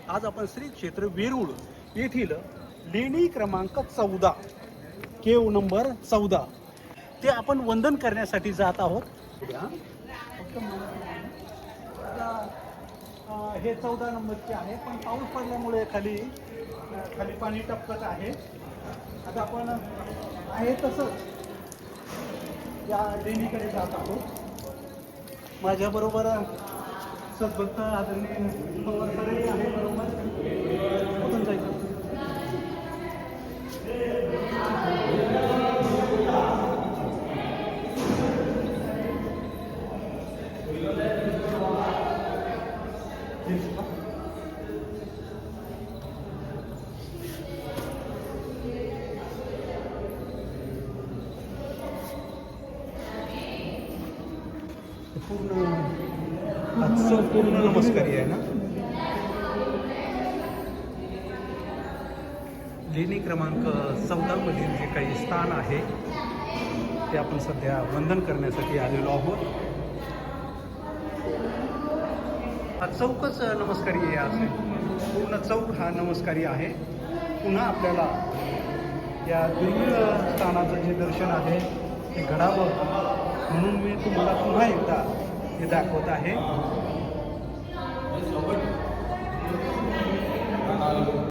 आज आपण श्री क्षेत्र वेरूळ येथील लेणी क्रमांक 14 केव नंबर 14 ते आपण वंदन करण्यासाठी जात आहोत. हे 14 नंबरचे आहे, पण पाऊस पडल्यामुळे खाली पाणी टपकत आहे. आता आपण आहे तसंच या लेणीकडे जात आहोत. माझ्याबरोबर सद्भक्त आदरणीय पवार सर आहे. बरोबर कुठून जायचं? पूर्ण नमस्कारी आहे ना. लेणी क्रमांक 14 मधील जे काही स्थान आहे ते आपण सध्या वंदन करण्यासाठी आलेलो आहोत. हा चौकच नमस्कारी आहे. आज पूर्ण चौक हा नमस्कारी आहे. पुन्हा आपल्याला या दुर्मिळ स्थानाचं जे दर्शन आहे ते घडावं म्हणून मी तुम्हाला पुन्हा एकदा हे दाखवत आहे.